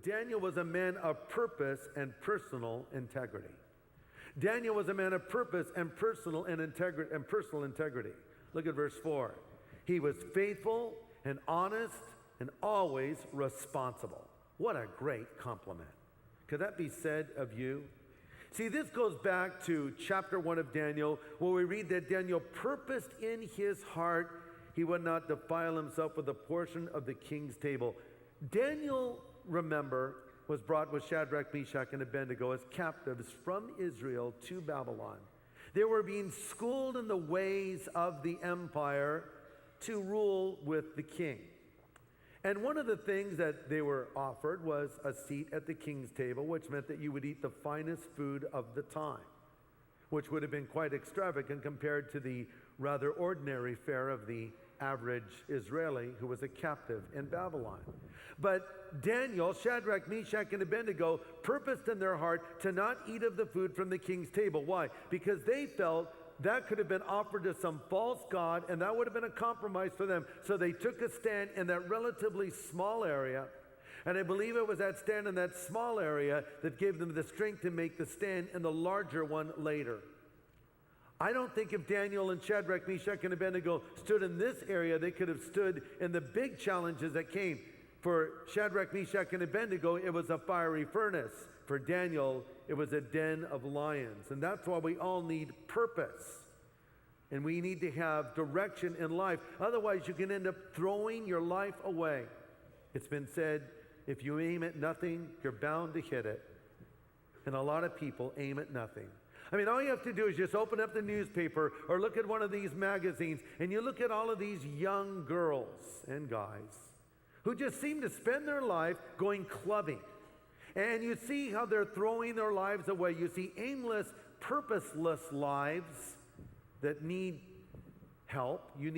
Daniel was a man of purpose and personal integrity. Daniel was a man of purpose and personal integrity. Look at verse 4. He was faithful and honest and always responsible. What a great compliment. Could that be said of you? See, this goes back to chapter 1 of Daniel, where we read that Daniel purposed in his heart he would not defile himself with a portion of the king's table. Daniel, remember, was brought with Shadrach, Meshach, and Abednego as captives from Israel to Babylon. They were being schooled in the ways of the empire to rule with the king. And one of the things that they were offered was a seat at the king's table, which meant that you would eat the finest food of the time, which would have been quite extravagant compared to the rather ordinary fare of the average Israeli who was a captive in Babylon. But Daniel, Shadrach, Meshach, and Abednego purposed in their heart to not eat of the food from the king's table. Why? Because they felt that could have been offered to some false god, and that would have been a compromise for them. So they took a stand in that relatively small area, and I believe it was that stand in that small area that gave them the strength to make the stand in the larger one later. I don't think if Daniel and Shadrach, Meshach, and Abednego stood in this area, they could have stood in the big challenges that came. For Shadrach, Meshach, and Abednego, it was a fiery furnace. For Daniel, it was a den of lions. And that's why we all need purpose. And we need to have direction in life. Otherwise, you can end up throwing your life away. It's been said, if you aim at nothing, you're bound to hit it. And a lot of people aim at nothing. I mean, all you have to do is just open up the newspaper or look at one of these magazines, and you look at all of these young girls and guys who just seem to spend their life going clubbing. And you see how they're throwing their lives away. You see aimless, purposeless lives that need help. You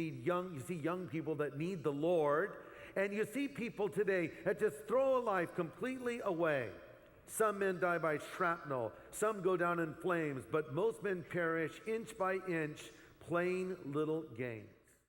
see young people that need the Lord. And you see people today that just throw a life completely away. Some men die by shrapnel. Some go down in flames. But most men perish inch by inch, playing little games.